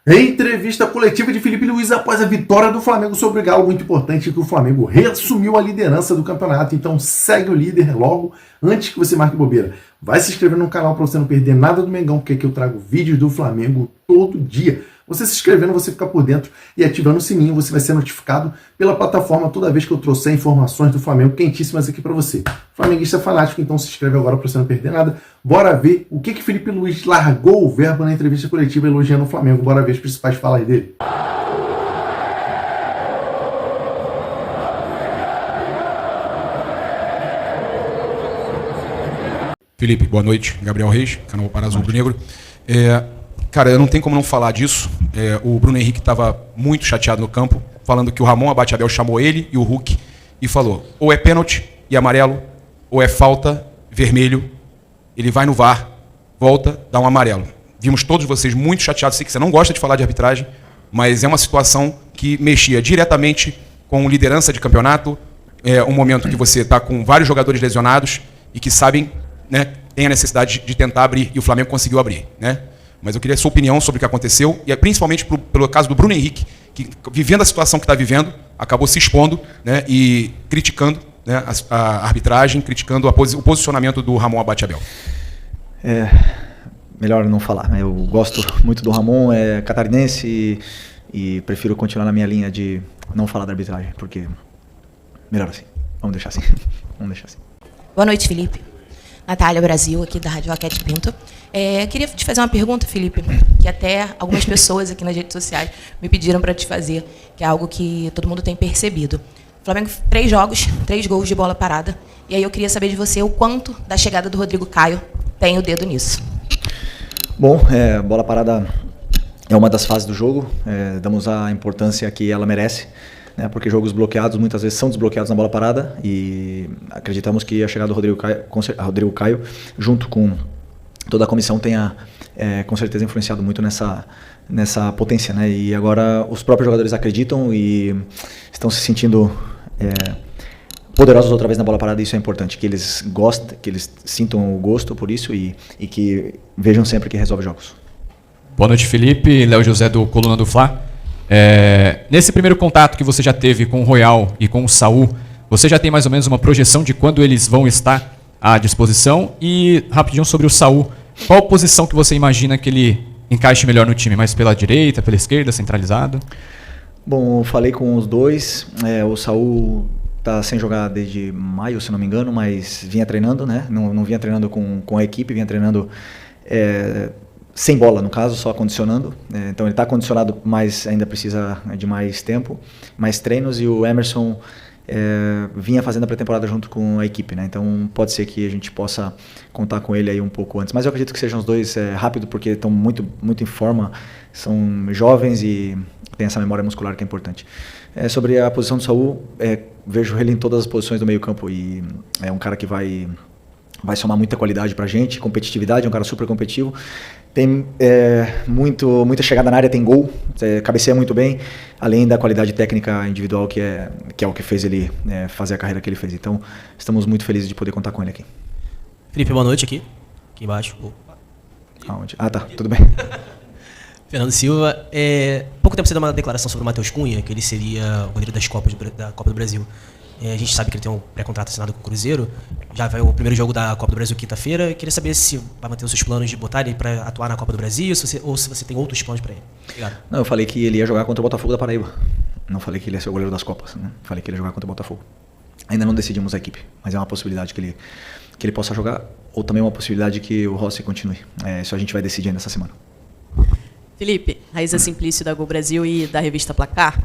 Entrevista coletiva de Felipe Luiz após a vitória do Flamengo sobre o Galo. Muito importante que o Flamengo reassumiu a liderança do campeonato. Então segue o líder logo antes que você marque bobeira. Vai se inscrever no canal para você não perder nada do Mengão, porque aqui eu trago vídeos do Flamengo todo dia. Você se inscrevendo, você fica por dentro e ativando o sininho, você vai ser notificado pela plataforma toda vez que eu trouxer informações do Flamengo quentíssimas aqui para você. Flamenguista fanático, então se inscreve agora para você não perder nada. Bora ver o que Felipe Luiz largou o verbo na entrevista coletiva elogiando o Flamengo. Bora ver as principais falas dele. Felipe, boa noite. Gabriel Reis, canal Pará Rubro Negro. Cara, eu não tenho como não falar disso. O Bruno Henrique estava muito chateado no campo, falando que o Ramon Abate-Abel chamou ele e o Hulk e falou: ou é pênalti e amarelo, ou é falta, vermelho. Ele vai no VAR, volta, dá um amarelo. Vimos todos vocês muito chateados. Sei que você não gosta de falar de arbitragem, mas é uma situação que mexia diretamente com liderança de campeonato. É um momento que você está com vários jogadores lesionados e que sabem, né, tem a necessidade de tentar abrir, e o Flamengo conseguiu abrir, né? Mas eu queria a sua opinião sobre o que aconteceu, e principalmente pelo caso do Bruno Henrique, que, vivendo a situação que está vivendo, acabou se expondo, né, e criticando, né, a arbitragem, criticando o posicionamento do Ramon Abate-Abel. Melhor não falar, né? Eu gosto muito do Ramon, é catarinense e prefiro continuar na minha linha de não falar da arbitragem, porque melhor assim. Vamos deixar assim. Boa noite, Felipe. Natália Brasil, aqui da Rádio Raquete Pinto. Queria te fazer uma pergunta, Felipe, que até algumas pessoas aqui nas redes sociais me pediram para te fazer, que é algo que todo mundo tem percebido. O Flamengo, 3 jogos, 3 gols de bola parada. E aí eu queria saber de você o quanto da chegada do Rodrigo Caio tem o dedo nisso. Bom, bola parada é uma das fases do jogo. Damos a importância que ela merece, né, porque jogos bloqueados muitas vezes são desbloqueados na bola parada, e acreditamos que a chegada do Rodrigo Caio junto com toda a comissão tenha com certeza influenciado muito nessa potência, né? E agora os próprios jogadores acreditam e estão se sentindo poderosos outra vez na bola parada, e isso é importante, que eles gostem, que eles sintam o gosto por isso e que vejam sempre que resolve jogos. Boa noite, Felipe. Léo José do Coluna do Fla. Nesse primeiro contato que você já teve com o Royal e com o Saul, você já tem mais ou menos uma projeção de quando eles vão estar à disposição? E rapidinho sobre o Saul, qual posição que você imagina que ele encaixe melhor no time? Mais pela direita, pela esquerda, centralizado? Bom, eu falei com os dois. O Saul está sem jogar desde maio, se não me engano, mas vinha treinando, né? Não vinha treinando com a equipe, vinha treinando sem bola, no caso, só condicionando. Então ele está condicionado, mas ainda precisa de mais tempo, mais treinos, e o Emerson vinha fazendo a pré-temporada junto com a equipe, né? Então pode ser que a gente possa contar com ele aí um pouco antes, mas eu acredito que sejam os dois rápido, porque estão muito em forma, são jovens e tem essa memória muscular que é importante. Sobre a posição do Saul, vejo ele em todas as posições do meio campo, e é um cara que vai somar muita qualidade pra gente, competitividade, é um cara super competitivo, tem muita chegada na área, tem gol, cabeceia muito bem, além da qualidade técnica individual que é o que fez ele fazer a carreira que ele fez. Então estamos muito felizes de poder contar com ele aqui. Felipe, boa noite aqui embaixo. Aonde? Ah, tá, tudo bem. Fernando Silva, pouco tempo você deu uma declaração sobre o Matheus Cunha, que ele seria o goleiro da Copa do Brasil. A gente sabe que ele tem um pré-contrato assinado com o Cruzeiro. Já vai o primeiro jogo da Copa do Brasil quinta-feira. Queria saber se vai manter os seus planos de botar ele para atuar na Copa do Brasil, ou se você tem outros planos para ele. Obrigado. Não, eu falei que ele ia jogar contra o Botafogo da Paraíba. Não falei que ele ia ser o goleiro das Copas, né? Falei que ele ia jogar contra o Botafogo. Ainda não decidimos a equipe, mas é uma possibilidade que ele possa jogar, ou também uma possibilidade que o Rossi continue. Isso a gente vai decidir nessa semana. Felipe, Raíza Simplício da Gol Brasil e da revista Placar.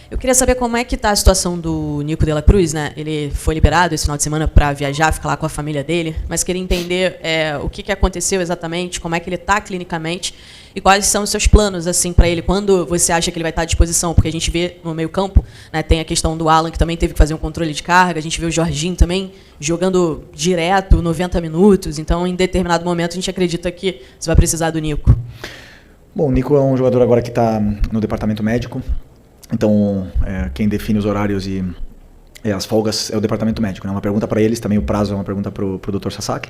Eu queria saber como é que está a situação do Nico de la Cruz, né? Ele foi liberado esse final de semana para viajar, ficar lá com a família dele, mas queria entender o que aconteceu exatamente, como é que ele está clinicamente e quais são os seus planos assim para ele, quando você acha que ele vai estar à disposição, porque a gente vê no meio-campo, né, tem a questão do Alan, que também teve que fazer um controle de carga, a gente vê o Jorginho também jogando direto 90 minutos, então em determinado momento a gente acredita que você vai precisar do Nico. Bom, o Nico é um jogador agora que está no departamento médico. Então, quem define os horários e as folgas é o departamento médico, né? Uma pergunta para eles, também o prazo é uma pergunta para o Dr. Sasaki.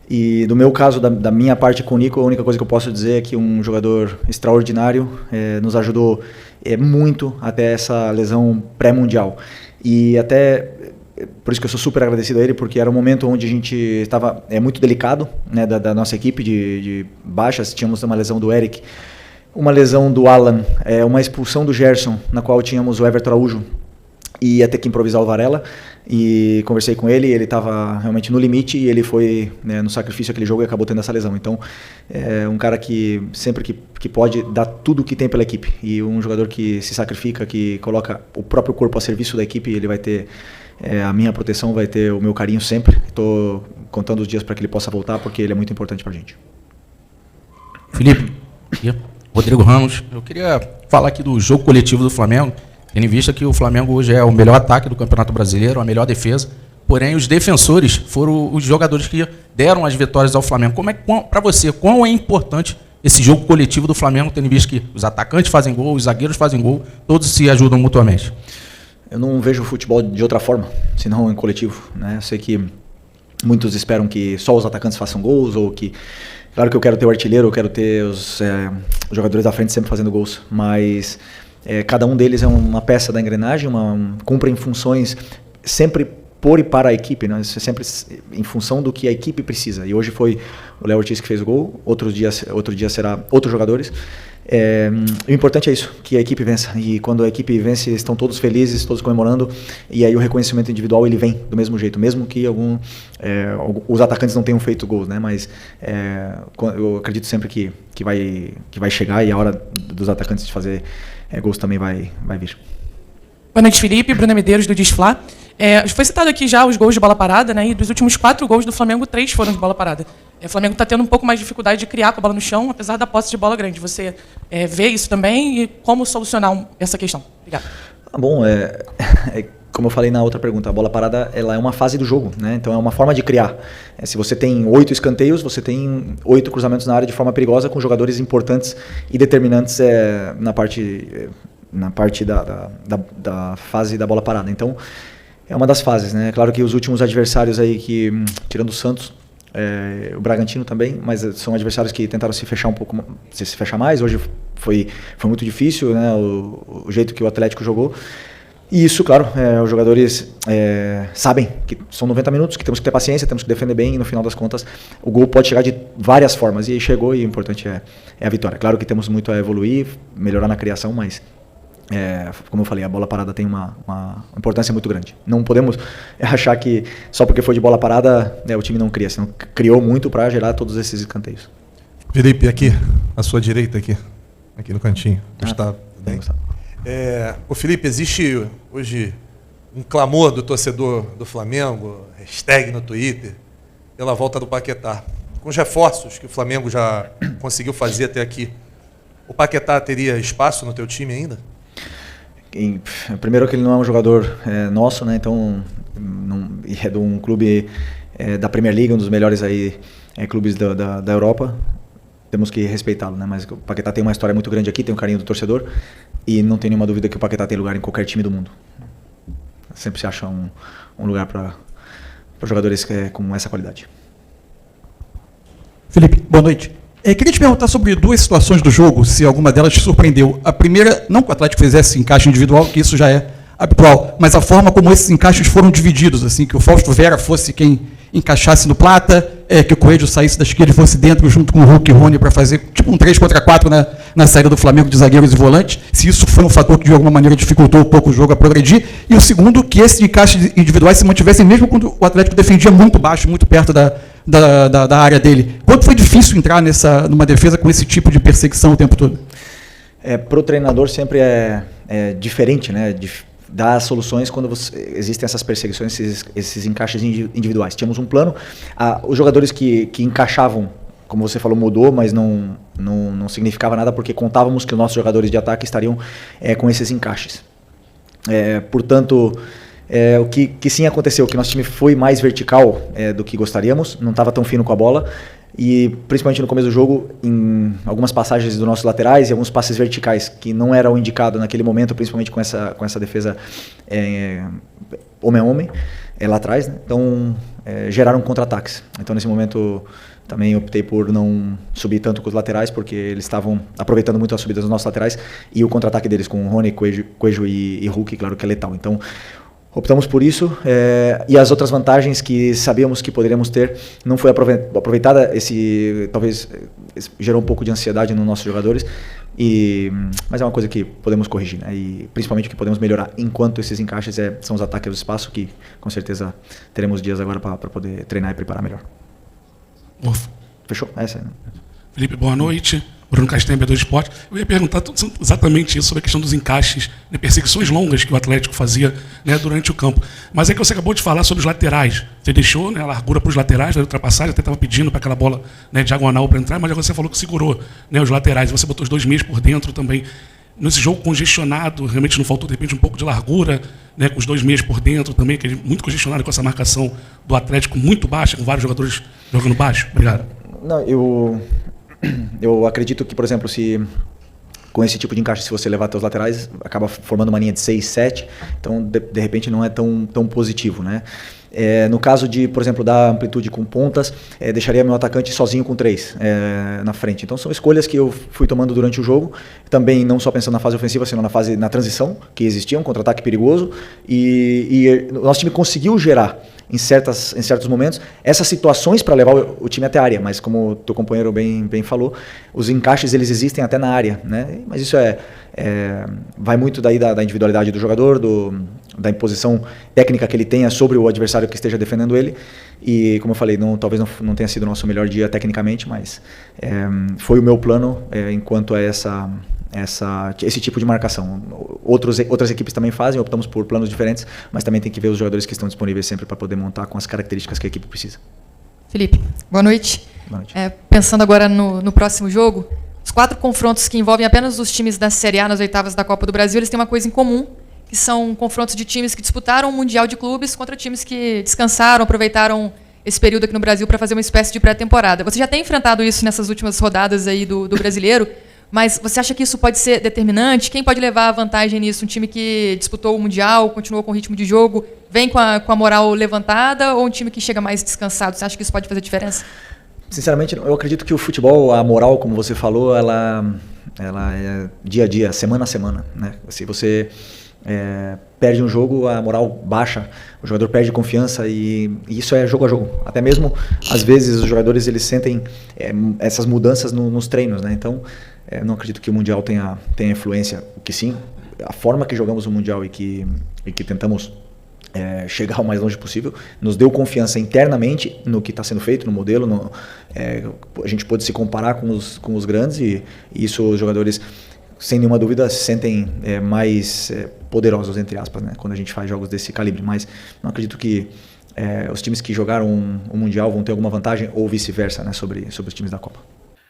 E do meu caso, da minha parte com o Nico, a única coisa que eu posso dizer é que um jogador extraordinário nos ajudou muito até essa lesão pré-mundial. E até por isso que eu sou super agradecido a ele, porque era um momento onde a gente estava muito delicado, né, da nossa equipe de baixas. Tínhamos uma lesão do Eric, uma lesão do Alan, uma expulsão do Gerson, na qual tínhamos o Everton Araújo e ia ter que improvisar o Varela. E conversei com ele, ele estava realmente no limite e ele foi, né, no sacrifício aquele jogo e acabou tendo essa lesão. Então, é um cara que sempre que pode dar tudo o que tem pela equipe. E um jogador que se sacrifica, que coloca o próprio corpo a serviço da equipe, ele vai ter a minha proteção, vai ter o meu carinho sempre. Estou contando os dias para que ele possa voltar, porque ele é muito importante para a gente. Felipe, Rodrigo Ramos, eu queria falar aqui do jogo coletivo do Flamengo, tendo em vista que o Flamengo hoje é o melhor ataque do Campeonato Brasileiro, a melhor defesa, porém os defensores foram os jogadores que deram as vitórias ao Flamengo. Para você, quão é importante esse jogo coletivo do Flamengo, tendo em vista que os atacantes fazem gol, os zagueiros fazem gol, todos se ajudam mutuamente? Eu não vejo o futebol de outra forma, senão em coletivo, né? Eu sei que muitos esperam que só os atacantes façam gols, ou que... Claro que eu quero ter o artilheiro, eu quero ter os jogadores da frente sempre fazendo gols, mas cada um deles é uma peça da engrenagem, cumprem funções sempre por e para a equipe, né? Sempre em função do que a equipe precisa. E hoje foi o Léo Ortiz que fez o gol, outro dia será outros jogadores. O importante é isso, que a equipe vença. E quando a equipe vence, estão todos felizes, todos comemorando. E aí o reconhecimento individual ele vem do mesmo jeito, mesmo que os atacantes não tenham feito gols, né? Mas eu acredito sempre que vai chegar e a hora dos atacantes de fazer gols também vai vir. Boa noite, Felipe. Bruna Medeiros, do Disflá. Foi citado aqui já os gols de bola parada, né? E dos últimos 4 gols do Flamengo, 3 foram de bola parada. O Flamengo está tendo um pouco mais de dificuldade de criar com a bola no chão, apesar da posse de bola grande. Você vê isso também e como solucionar essa questão? Obrigado. Bom, como eu falei na outra pergunta, a bola parada ela é uma fase do jogo, né? Então é uma forma de criar. Se você tem 8 escanteios, você tem 8 cruzamentos na área de forma perigosa com jogadores importantes e determinantes na parte da fase da bola parada. Então é uma das fases, né? Claro que os últimos adversários aí tirando o Santos, o Bragantino também, mas são adversários que tentaram se fechar um pouco, se fechar mais. Hoje foi muito difícil, né? O jeito que o Atlético jogou. E isso, claro, os jogadores sabem que são 90 minutos, que temos que ter paciência, temos que defender bem e no final das contas o gol pode chegar de várias formas. E aí chegou e o importante é a vitória. Claro que temos muito a evoluir, melhorar na criação, mas como eu falei, a bola parada tem uma importância muito grande. Não podemos achar que só porque foi de bola parada o time não cria, senão criou muito para gerar todos esses escanteios. Felipe, aqui, à sua direita, aqui no cantinho. Gustavo. Ô Felipe, existe hoje um clamor do torcedor do Flamengo, hashtag no Twitter, pela volta do Paquetá. Com os reforços que o Flamengo já conseguiu fazer até aqui, o Paquetá teria espaço no teu time ainda? Primeiro que ele não é um jogador nosso, né? Então é de um clube da Premier League, um dos melhores aí, clubes da Europa. Temos que respeitá-lo, né? Mas o Paquetá tem uma história muito grande aqui, tem um carinho do torcedor e não tem nenhuma dúvida que o Paquetá tem lugar em qualquer time do mundo. Sempre se acha um lugar para jogadores com essa qualidade. Felipe, boa noite. Queria te perguntar sobre 2 situações do jogo, se alguma delas te surpreendeu. A primeira, não que o Atlético fizesse encaixe individual, que isso já é habitual, mas a forma como esses encaixes foram divididos, assim, que o Fausto Vera fosse quem encaixasse no Plata, que o Coelho saísse da esquerda e fosse dentro junto com o Hulk e Rony para fazer tipo um 3 contra 4 na saída do Flamengo de zagueiros e volantes, se isso foi um fator que de alguma maneira dificultou um pouco o jogo a progredir. E o segundo, que esses encaixes individuais se mantivessem mesmo quando o Atlético defendia muito baixo, muito perto da área dele. Quanto foi difícil entrar numa defesa com esse tipo de perseguição o tempo todo? Para o treinador sempre é diferente, né? Dar soluções quando existem essas perseguições, esses encaixes individuais. Tínhamos um plano, os jogadores que encaixavam, como você falou, mudou, mas não significava nada porque contávamos que os nossos jogadores de ataque estariam com esses encaixes. Portanto, o que sim aconteceu, que nosso time foi mais vertical do que gostaríamos, não estava tão fino com a bola, e principalmente no começo do jogo, em algumas passagens dos nossos laterais e alguns passes verticais, que não era o indicado naquele momento, principalmente com essa defesa homem a homem, lá atrás, né? Então, geraram contra-ataques. Então, nesse momento, também optei por não subir tanto com os laterais, porque eles estavam aproveitando muito as subidas dos nossos laterais e o contra-ataque deles com o Rony, Coelho e Hulk, claro que é letal. Então, optamos por isso, e as outras vantagens que sabíamos que poderíamos ter não foi aproveitada. Talvez gerou um pouco de ansiedade nos nossos jogadores, mas é uma coisa que podemos corrigir, né? E principalmente que podemos melhorar enquanto esses encaixes são os ataques do espaço, que com certeza teremos dias agora para poder treinar e preparar melhor. Fechou? Essa. Felipe, boa noite. Bruno Castanha, B2 Esporte. Eu ia perguntar exatamente isso, sobre a questão dos encaixes, né, perseguições longas que o Atlético fazia, né, durante o campo. Mas é que você acabou de falar sobre os laterais. Você deixou, né, a largura para os laterais, da ultrapassagem, até estava pedindo para aquela bola, né, diagonal para entrar, mas agora você falou que segurou, né, os laterais. Você botou os 2 meias por dentro também. Nesse jogo congestionado, realmente não faltou, de repente, um pouco de largura, né, com os 2 meias por dentro também, que é muito congestionado com essa marcação do Atlético muito baixa, com vários jogadores jogando baixo? Obrigado. Não, eu acredito que, por exemplo, com esse tipo de encaixe, se você levar até os laterais, acaba formando uma linha de 6, 7, então de repente não é tão positivo, né? No caso de, por exemplo, dar amplitude com pontas, deixaria meu atacante sozinho com 3 na frente. Então são escolhas que eu fui tomando durante o jogo, também não só pensando na fase ofensiva, senão na transição, que existia um contra-ataque perigoso, e o nosso time conseguiu gerar em certos momentos essas situações para levar o time até a área, mas como o teu companheiro bem falou, os encaixes eles existem até na área, né? Mas isso vai muito daí da individualidade do jogador, da imposição técnica que ele tenha sobre o adversário que esteja defendendo ele, e como eu falei, talvez não tenha sido o nosso melhor dia tecnicamente, mas foi o meu plano enquanto a esse tipo de marcação. Outras equipes também fazem, optamos por planos diferentes, mas também tem que ver os jogadores que estão disponíveis sempre para poder montar com as características que a equipe precisa. Felipe, boa noite. Boa noite. Pensando agora no próximo jogo, os 4 confrontos que envolvem apenas os times da Série A nas oitavas da Copa do Brasil, eles têm uma coisa em comum, que são confrontos de times que disputaram o Mundial de Clubes contra times que descansaram, aproveitaram esse período aqui no Brasil para fazer uma espécie de pré-temporada. Você já tem enfrentado isso nessas últimas rodadas aí do Brasileiro, mas você acha que isso pode ser determinante? Quem pode levar a vantagem nisso? Um time que disputou o Mundial, continuou com o ritmo de jogo, vem com a moral levantada, ou um time que chega mais descansado? Você acha que isso pode fazer diferença? Sinceramente, eu acredito que o futebol, a moral, como você falou, ela é dia a dia, semana a semana, né? Se você perde um jogo, a moral baixa, o jogador perde confiança, e isso é jogo a jogo. Até mesmo, às vezes, os jogadores eles sentem essas mudanças nos treinos, né? Então, não acredito que o Mundial tenha influência. O que sim, a forma que jogamos o Mundial e que tentamos chegar o mais longe possível, nos deu confiança internamente no que está sendo feito, no modelo. A gente pôde se comparar com os grandes, e isso os jogadores, sem nenhuma dúvida, se sentem mais poderosos, entre aspas, né, quando a gente faz jogos desse calibre. Mas não acredito que os times que jogaram o Mundial vão ter alguma vantagem, ou vice-versa, né, sobre os times da Copa.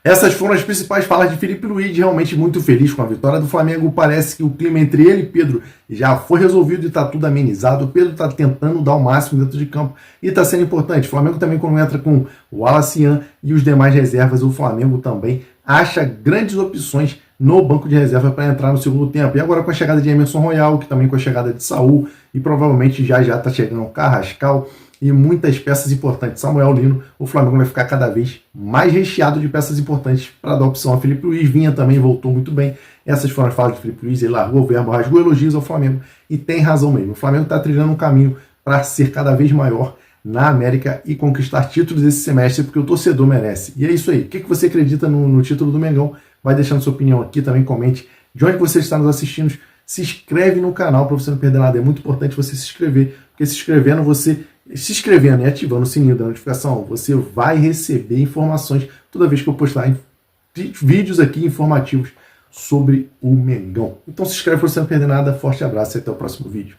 Essas foram as principais falas de Felipe Luiz, realmente muito feliz com a vitória do Flamengo. Parece que o clima entre ele e Pedro já foi resolvido e está tudo amenizado. O Pedro está tentando dar o máximo dentro de campo e está sendo importante. O Flamengo também, quando entra com o Wallace e os demais reservas, o Flamengo também acha grandes opções no banco de reserva para entrar no segundo tempo. E agora com a chegada de Emerson Royal, que também com a chegada de Saul, e provavelmente já está chegando o Carrascal e muitas peças importantes. Samuel Lino, o Flamengo vai ficar cada vez mais recheado de peças importantes para dar opção a Felipe Luiz. Vinha também, voltou muito bem. Essas foram as falas de Felipe Luiz, ele largou o verbo, rasgou elogios ao Flamengo, e tem razão mesmo. O Flamengo está trilhando um caminho para ser cada vez maior na América e conquistar títulos esse semestre, porque o torcedor merece. E é isso aí. O que você acredita no título do Mengão? Vai deixando sua opinião aqui, também comente de onde você está nos assistindo. Se inscreve no canal para você não perder nada. É muito importante você se inscrever, porque se inscrevendo e ativando o sininho da notificação, você vai receber informações toda vez que eu postar vídeos aqui informativos sobre o Mengão. Então se inscreve para você não perder nada. Forte abraço e até o próximo vídeo.